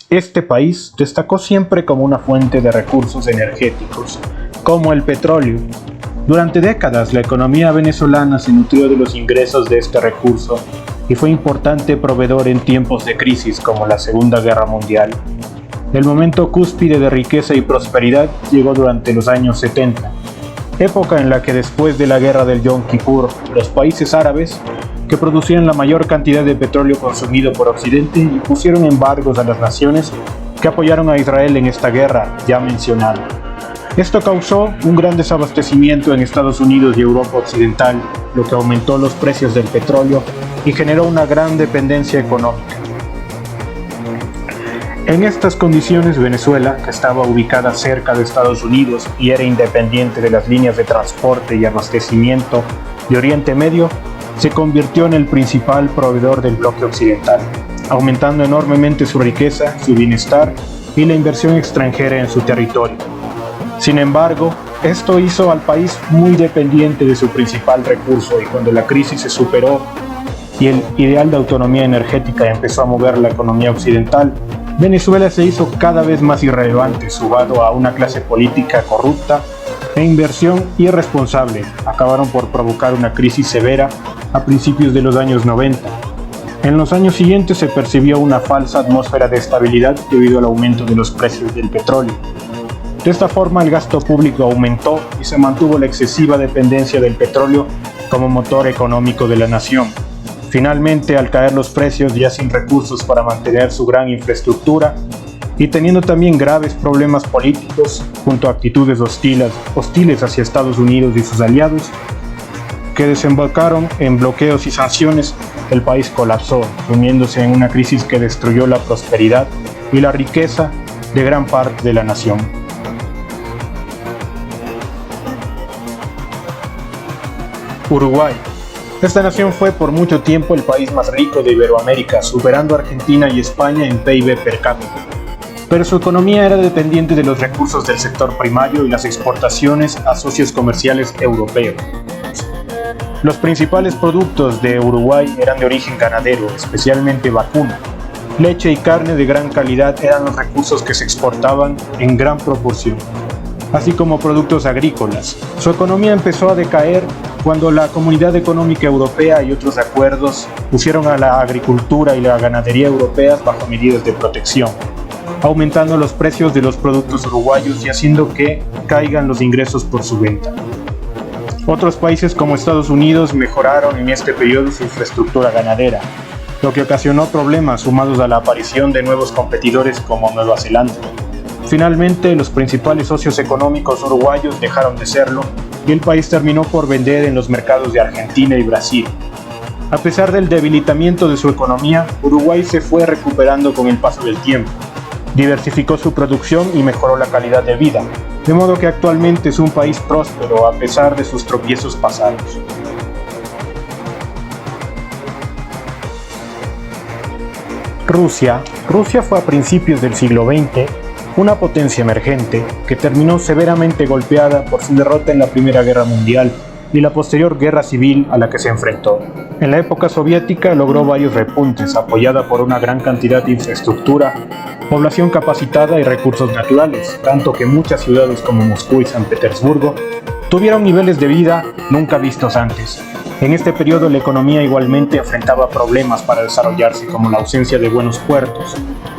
Este país destacó siempre como una fuente de recursos energéticos, como el petróleo. Durante décadas, la economía venezolana se nutrió de los ingresos de este recurso y fue importante proveedor en tiempos de crisis como la Segunda Guerra Mundial. El momento cúspide de riqueza y prosperidad llegó durante los años 70, época en la que después de la guerra del Yom Kippur, los países árabes, que producían la mayor cantidad de petróleo consumido por Occidente, impusieron embargos a las naciones que apoyaron a Israel en esta guerra ya mencionada. Esto causó un gran desabastecimiento en Estados Unidos y Europa Occidental, lo que aumentó los precios del petróleo y generó una gran dependencia económica. En estas condiciones, Venezuela, que estaba ubicada cerca de Estados Unidos y era independiente de las líneas de transporte y abastecimiento de Oriente Medio, se convirtió en el principal proveedor del bloque occidental, aumentando enormemente su riqueza, su bienestar y la inversión extranjera en su territorio. Sin embargo, esto hizo al país muy dependiente de su principal recurso, y cuando la crisis se superó y el ideal de autonomía energética empezó a mover la economía occidental, Venezuela se hizo cada vez más irrelevante, sumado a una clase política corrupta e inversión irresponsable. Acabaron por provocar una crisis severa a principios de los años 90. En los años siguientes se percibió una falsa atmósfera de estabilidad debido al aumento de los precios del petróleo. De esta forma, el gasto público aumentó y se mantuvo la excesiva dependencia del petróleo como motor económico de la nación. Finalmente, al caer los precios, ya sin recursos para mantener su gran infraestructura y teniendo también graves problemas políticos junto a actitudes hostiles hacia Estados Unidos y sus aliados, que desembocaron en bloqueos y sanciones, el país colapsó, sumiéndose en una crisis que destruyó la prosperidad y la riqueza de gran parte de la nación. Uruguay. Esta nación fue por mucho tiempo el país más rico de Iberoamérica, superando a Argentina y España en PIB per cápita. Pero su economía era dependiente de los recursos del sector primario y las exportaciones a socios comerciales europeos. Los principales productos de Uruguay eran de origen ganadero, especialmente vacuna. Leche y carne de gran calidad eran los recursos que se exportaban en gran proporción, así como productos agrícolas. Su economía empezó a decaer cuando la Comunidad Económica Europea y otros acuerdos pusieron a la agricultura y la ganadería europeas bajo medidas de protección, aumentando los precios de los productos uruguayos y haciendo que caigan los ingresos por su venta. Otros países como Estados Unidos mejoraron en este periodo su infraestructura ganadera, lo que ocasionó problemas sumados a la aparición de nuevos competidores como Nueva Zelanda. Finalmente, los principales socios económicos uruguayos dejaron de serlo y el país terminó por vender en los mercados de Argentina y Brasil. A pesar del debilitamiento de su economía, Uruguay se fue recuperando con el paso del tiempo, diversificó su producción y mejoró la calidad de vida, de modo que actualmente es un país próspero a pesar de sus tropiezos pasados. Rusia fue a principios del siglo XX una potencia emergente que terminó severamente golpeada por su derrota en la Primera Guerra Mundial y la posterior guerra civil a la que se enfrentó. En la época soviética logró varios repuntes, apoyada por una gran cantidad de infraestructura, población capacitada y recursos naturales, tanto que muchas ciudades como Moscú y San Petersburgo tuvieron niveles de vida nunca vistos antes. En este periodo la economía igualmente enfrentaba problemas para desarrollarse, como la ausencia de buenos puertos,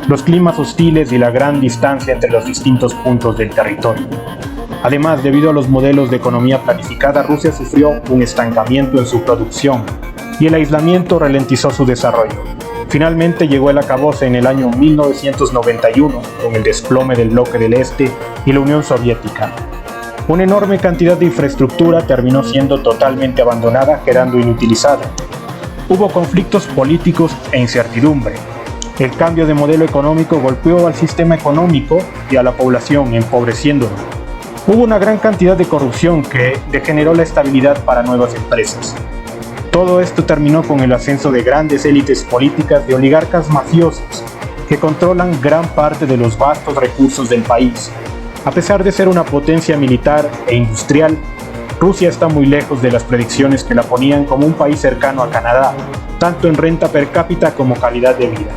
los climas hostiles y la gran distancia entre los distintos puntos del territorio. Además, debido a los modelos de economía planificada, Rusia sufrió un estancamiento en su producción y el aislamiento ralentizó su desarrollo. Finalmente llegó el acabose en el año 1991 con el desplome del bloque del Este y la Unión Soviética. Una enorme cantidad de infraestructura terminó siendo totalmente abandonada, quedando inutilizada. Hubo conflictos políticos e incertidumbre. El cambio de modelo económico golpeó al sistema económico y a la población, empobreciéndola. Hubo una gran cantidad de corrupción que degeneró la estabilidad para nuevas empresas. Todo esto terminó con el ascenso de grandes élites políticas de oligarcas mafiosos que controlan gran parte de los vastos recursos del país. A pesar de ser una potencia militar e industrial, Rusia está muy lejos de las predicciones que la ponían como un país cercano a Canadá, tanto en renta per cápita como calidad de vida.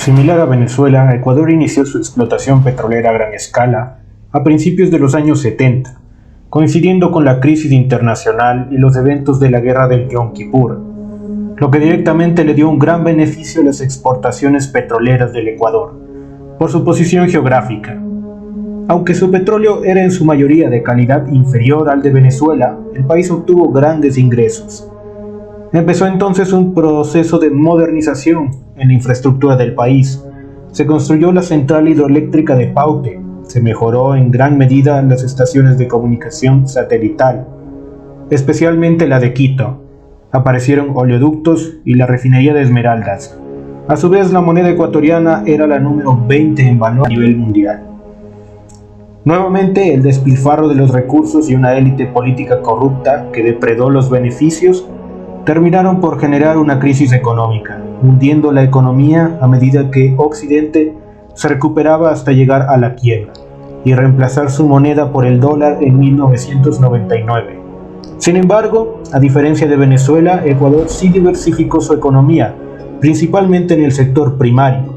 Similar a Venezuela, Ecuador inició su explotación petrolera a gran escala a principios de los años 70, coincidiendo con la crisis internacional y los eventos de la guerra del Yom Kippur, lo que directamente le dio un gran beneficio a las exportaciones petroleras del Ecuador, por su posición geográfica. Aunque su petróleo era en su mayoría de calidad inferior al de Venezuela, el país obtuvo grandes ingresos. Empezó entonces un proceso de modernización en la infraestructura del país. Se construyó la central hidroeléctrica de Paute, se mejoró en gran medida las estaciones de comunicación satelital, especialmente la de Quito. Aparecieron oleoductos y la refinería de Esmeraldas. A su vez, la moneda ecuatoriana era la número 20 en valor a nivel mundial. Nuevamente, el despilfarro de los recursos y una élite política corrupta que depredó los beneficios terminaron por generar una crisis económica, hundiendo la economía a medida que Occidente se recuperaba hasta llegar a la quiebra y reemplazar su moneda por el dólar en 1999. Sin embargo, a diferencia de Venezuela, Ecuador sí diversificó su economía, principalmente en el sector primario.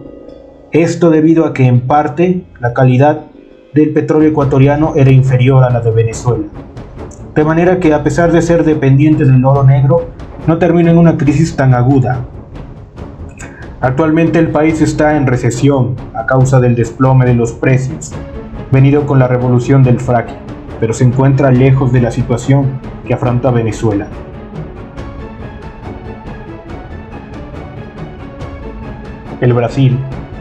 Esto debido a que en parte la calidad del petróleo ecuatoriano era inferior a la de Venezuela. De manera que a pesar de ser dependiente del oro negro, no terminó en una crisis tan aguda. Actualmente el país está en recesión a causa del desplome de los precios, venido con la revolución del fracking, pero se encuentra lejos de la situación que afronta Venezuela. El Brasil.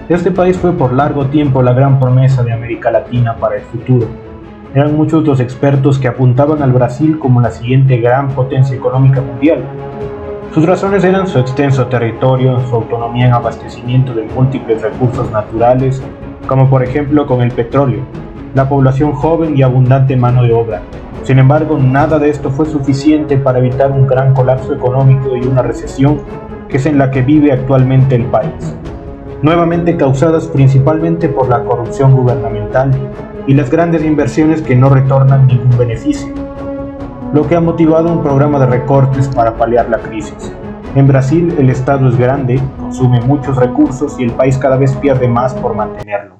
Este país fue por largo tiempo la gran promesa de América Latina para el futuro. Eran muchos los expertos que apuntaban al Brasil como la siguiente gran potencia económica mundial. Sus razones eran su extenso territorio, su autonomía en abastecimiento de múltiples recursos naturales, como por ejemplo con el petróleo, la población joven y abundante mano de obra. Sin embargo, nada de esto fue suficiente para evitar un gran colapso económico y una recesión que es en la que vive actualmente el país, nuevamente causadas principalmente por la corrupción gubernamental y las grandes inversiones que no retornan ningún beneficio, lo que ha motivado un programa de recortes para paliar la crisis. En Brasil el Estado es grande, consume muchos recursos y el país cada vez pierde más por mantenerlo.